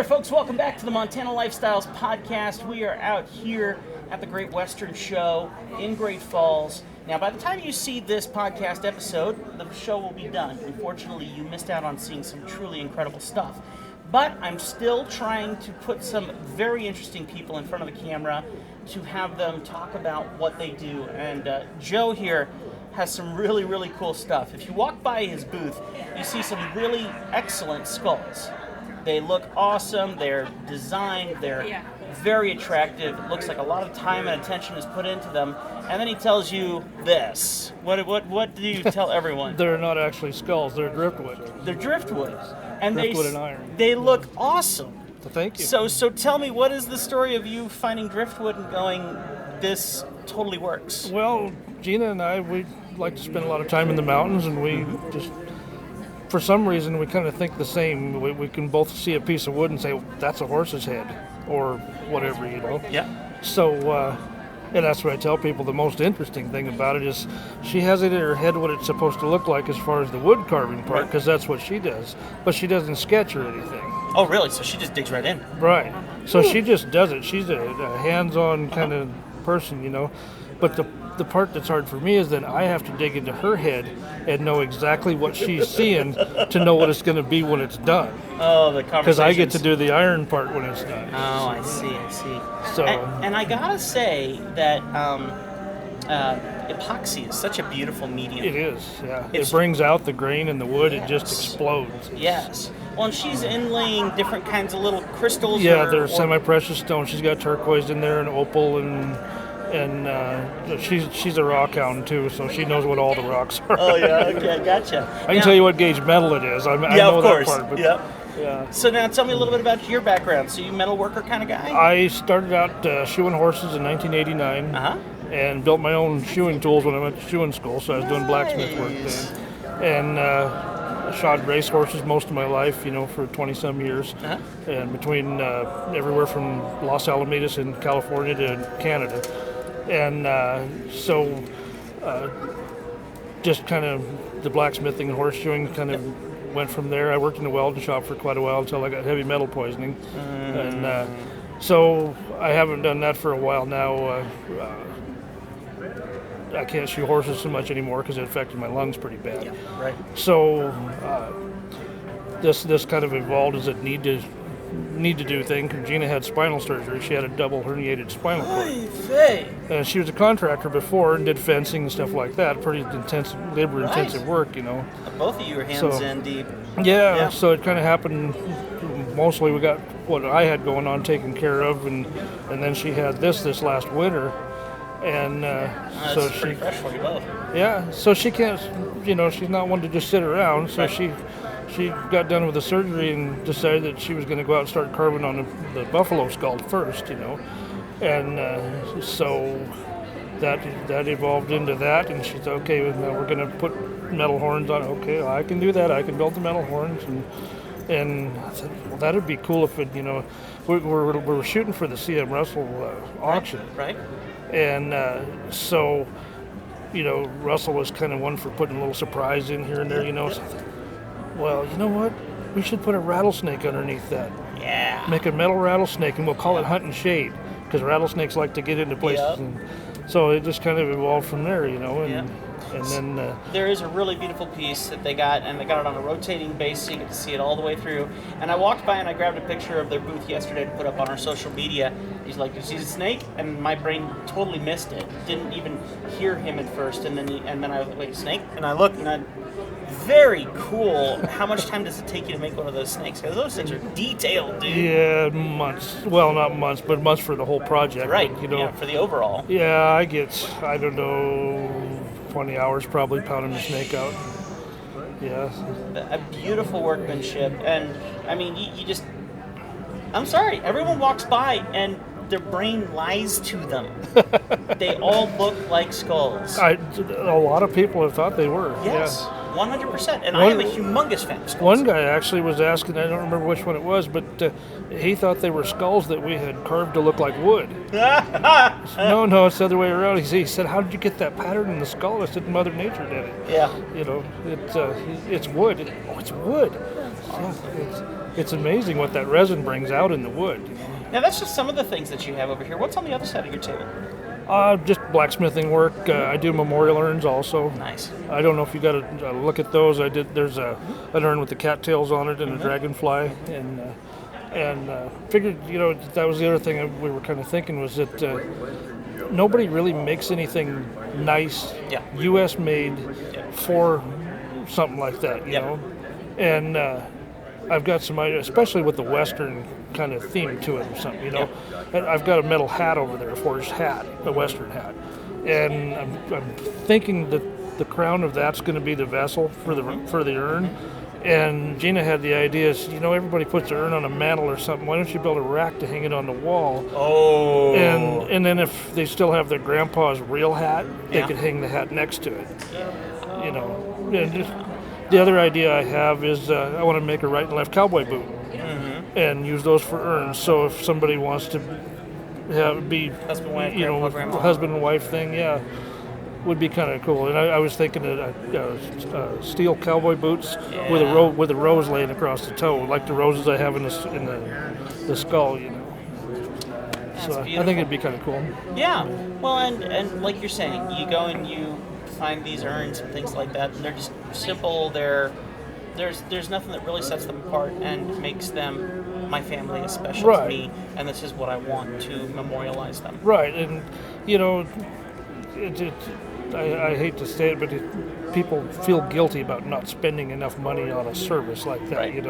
folks. Welcome back to the Montana Lifestyles Podcast. We are out here at the Great Western Show in Great Falls. Now, by the time you see this podcast episode, the show will be done. Unfortunately, you missed out on seeing some truly incredible stuff. But I'm still trying to put some very interesting people in front of the camera to have them talk about what they do. And Joe here has some really, really cool stuff. If you walk by his booth, you see some really excellent skulls. They look awesome, they're designed, they're very attractive. It looks like a lot of time and attention is put into them. And then he tells you this. What do you tell everyone? They're not actually skulls, they're driftwood. They're driftwood. And driftwood and iron. They look awesome. So thank you. So tell me, what is the story of you finding driftwood and going, this totally works? Well, Gina and I, we like to spend a lot of time in the mountains, and we just, for some reason, we kind of think the same. We can both see a piece of wood and say, well, that's a horse's head, or whatever, you know. Yeah. So, and that's what I tell people. The most interesting thing about it is she has it in her head what it's supposed to look like as far as the wood carving part, because that's what she does. But she doesn't sketch or anything. Oh, really? So she just digs right in? Right. So she just does it. She's a hands-on kind of person, you know. But the part that's hard for me is that I have to dig into her head and know exactly what she's seeing to know what it's going to be when it's done. Oh, the conversations. Because I get to do the iron part when it's done. Oh, I see. So, and I gotta say that epoxy is such a beautiful medium. it is, yeah. It brings out the grain in the wood. It just explodes. Yes. Well, and she's inlaying different kinds of little crystals. Yeah, they're semi-precious stones. She's got turquoise in there and opal and she's a rock hound too, so she knows what all the rocks are. Oh yeah, okay, gotcha. I can tell you what gauge metal it is. I know of course. that part. But, yep. Yeah. So now tell me a little bit about your background. So you metal worker kind of guy? I started out shoeing horses in 1989 and built my own shoeing tools when I went to shoeing school, so I was doing blacksmith work then. And shod race horses most of my life, you know, for 20-some years. And between everywhere from Los Alamitos in California to Canada. And so just kind of the blacksmithing and horseshoeing kind of went from there. I worked in the welding shop for quite a while until I got heavy metal poisoning. And so I haven't done that for a while now. I can't shoe horses so much anymore because it affected my lungs pretty bad. Yeah, right. So this kind of evolved as a need to do thing. Gina had spinal surgery. She had a double herniated spinal cord. She was a contractor before and did fencing and stuff like that. Pretty intensive, labor-intensive work, you know. Both of you are hands in deep. Yeah, so it kind of happened. Mostly we got what I had going on taken care of, and then she had this last winter. And so she, pretty fresh for you both. Yeah, so she can't, you know, she's not one to just sit around. So she got done with the surgery and decided that she was going to go out and start carving on the buffalo skull first, you know. And so that evolved into that. And she said, okay, now we're going to put metal horns on it. Okay, I can do that. I can build the metal horns. And I said, well, that would be cool if it, you know, we're shooting for the C.M. Russell auction. Right. And so, you know, Russell was kind of one for putting a little surprise in here and there, you know. So I thought, well, you know what? We should put a rattlesnake underneath that. Yeah. Make a metal rattlesnake, and we'll call it Hunt and Shade, because rattlesnakes like to get into places. And so it just kind of evolved from there, you know. And then there is a really beautiful piece that they got, and they got it on a rotating base, so you get to see it all the way through. And I walked by and I grabbed a picture of their booth yesterday to put up on our social media. He's like, "You see the snake?" And my brain totally missed it. Didn't even hear him at first. And then I was like, "Wait, snake?" And I looked, and very cool. How much time does it take you to make one of those snakes? Because those things are detailed, dude. Yeah, months. Well, not months, but months for the whole project. Right. You know. Yeah, for the overall. Yeah, I don't know, 20 hours probably pounding the snake out. Yeah. A beautiful workmanship. And, I mean, you just... I'm sorry. Everyone walks by and their brain lies to them. They all look like skulls. A lot of people have thought they were. Yes. Yeah. 100%. And I am a humongous fan of skulls. One guy actually was asking, I don't remember which one it was, but he thought they were skulls that we had carved to look like wood. No, it's the other way around. He said, how did you get that pattern in the skull? I said, Mother Nature did it. Yeah. You know, it's wood. Oh, it's wood. Yeah, it's amazing what that resin brings out in the wood. Now, that's just some of the things that you have over here. What's on the other side of your table? Just blacksmithing work. I do memorial urns also. Nice. I don't know if you got a look at those. There's an urn with the cattails on it and a dragonfly, and figured, that was the other thing we were kind of thinking was that nobody really makes anything nice, U.S. made for something like that, you know. And I've got some ideas, especially with the Western kind of theme to it or something, you know. And I've got a metal hat over there, a forged hat, a Western hat. And I'm thinking that the crown of that's going to be the vessel for the urn. And Gina had the idea, everybody puts their urn on a mantle or something. Why don't you build a rack to hang it on the wall? Oh. And then if they still have their grandpa's real hat, they could hang the hat next to it. And just, the other idea I have is I want to make a right and left cowboy boot and use those for urns. So if somebody wants to be husband and wife thing, would be kind of cool. And I was thinking of steel cowboy boots with a rose laying across the toe, like the roses I have in the skull, So I think it'd be kind of cool. Yeah. Well, and like you're saying, you go and you find these urns and things like that, and they're just simple. There's nothing that really sets them apart and makes them my family as special to me, and this is what I want to memorialize them. Right, and I hate to say it, but people feel guilty about not spending enough money on a service like that. Right.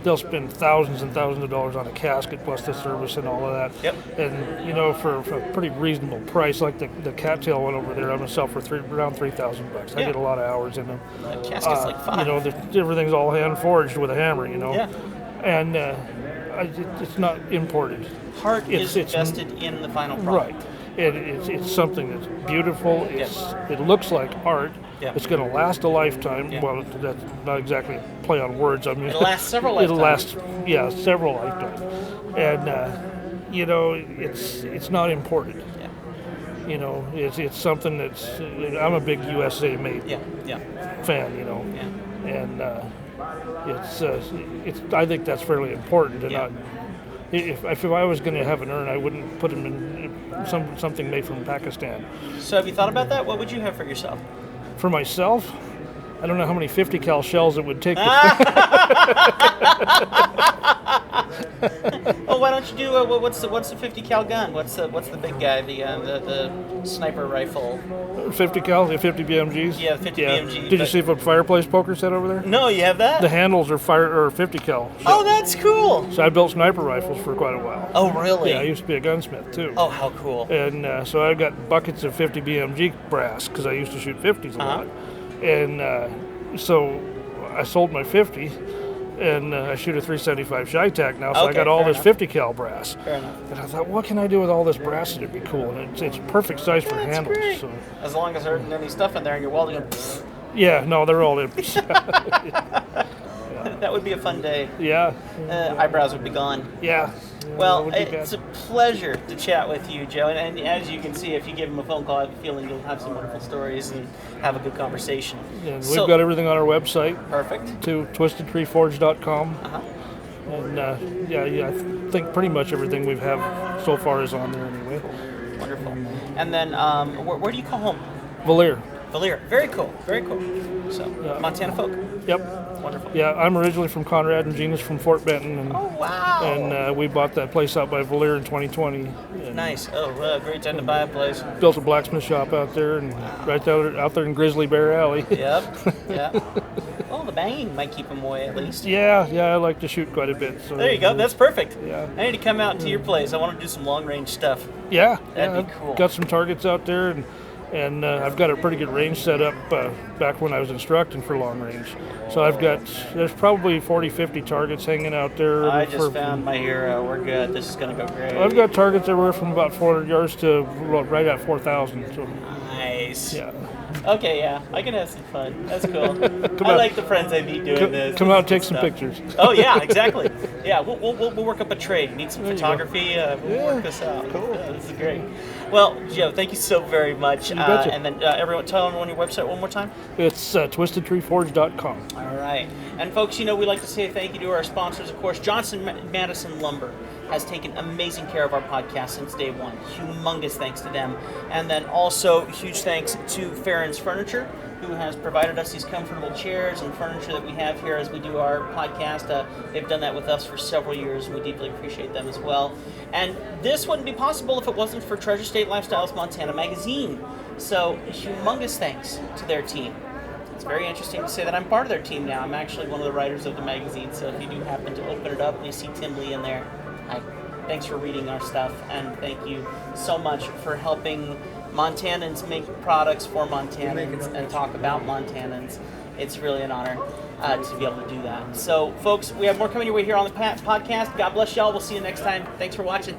They'll spend thousands and thousands of dollars on a casket plus the service and all of that. Yep. And for a pretty reasonable price, like the cattail one over there, I'm gonna sell for around $3,000. I get a lot of hours in them. That casket's like $5. Everything's all hand forged with a hammer. Yeah. And it's not imported. Heart is invested in the final product. Right. It's something that's beautiful. It looks like art. Yeah. It's going to last a lifetime. Yeah. Well, that's not exactly a play on words. I mean, it'll last several lifetimes. It'll last, several lifetimes. And it's not imported. Yeah. It's something that's. I'm a big USA made fan. Yeah. And it's. I think that's fairly important to not. If I was going to have an urn, I wouldn't put them in something made from Pakistan. So have you thought about that? What would you have for yourself? For myself, I don't know how many 50 cal shells it would take. Oh, why don't you do what's the 50 cal gun? What's the big guy? The sniper rifle. 50 cal, the 50 BMGs. Yeah, 50 BMG. Did you see a fireplace poker set over there? No, you have that. The handles are 50 cal. Oh, that's cool. So I built sniper rifles for quite a while. Oh, really? Yeah, I used to be a gunsmith too. Oh, how cool. And so I've got buckets of 50 BMG brass because I used to shoot 50s a lot. And so I sold my 50. And I shoot a 375 Shy-Tac now, so I got all this 50 cal brass. Fair enough. And I thought, what can I do with all this brass that'd be cool? And it's perfect size for handles. Great. So. As long as there isn't any stuff in there and you're welding them. Yeah, no, they're all empty. That would be a fun day. Yeah. Eyebrows would be gone. Yeah. Well, it's a pleasure to chat with you, Joe. And as you can see, if you give him a phone call, I have a feeling you'll have some wonderful stories and have a good conversation. Yeah, we've got everything on our website. Perfect. To twistedtreeforge.com. Uh-huh. And I think pretty much everything we've have so far is on there anyway. Wonderful. And then where do you call home? Valier. Valier. Very cool. Very cool. So, Montana folk. Yep. Wonderful. Yeah, I'm originally from Conrad, and Gina's from Fort Benton. And, oh, wow. And we bought that place out by Valier in 2020. Nice. Oh, great time to buy a place. Built a blacksmith shop out there, and right out there in Grizzly Bear Alley. Yep. Yeah. Well, the banging might keep them away at least. Yeah, I like to shoot quite a bit. So there you go. That's perfect. Yeah. I need to come out to your place. I want to do some long range stuff. Yeah. That'd be cool. I've got some targets out there, and I've got a pretty good range set up back when I was instructing for long range. So there's probably 40, 50 targets hanging out there. I just found my hero. We're good. This is going to go great. I've got targets everywhere from about 400 yards to right at 4,000. So. Nice. Yeah. Okay, yeah. I can have some fun. That's cool. I like the friends I meet doing this. Come out and take some pictures. Oh, yeah, exactly. Yeah, we'll work up a trade. Need some photography. We'll work this out. Cool. Yeah, this is great. Well, Joe, thank you so very much. You betcha. And then tell everyone your website one more time. It's twistedtreeforge.com. All right. And folks, we like to say thank you to our sponsors, of course. Johnson Madison Lumber has taken amazing care of our podcast since day one. Humongous thanks to them. And then also huge thanks to Farron's Furniture, who has provided us these comfortable chairs and furniture that we have here as we do our podcast. They've done that with us for several years, and we deeply appreciate them as well. And this wouldn't be possible if it wasn't for Treasure State Lifestyles Montana magazine. So humongous thanks to their team. It's very interesting to say that I'm part of their team now. I'm actually one of the writers of the magazine, so if you do happen to open it up and you see Tim Lee in there, hi. Thanks for reading our stuff, and thank you so much for helping Montanans make products for Montanans and talk about Montanans. It's really an honor to be able to do that. So, folks, we have more coming your way here on the podcast. God bless y'all. We'll see you next time. Thanks for watching.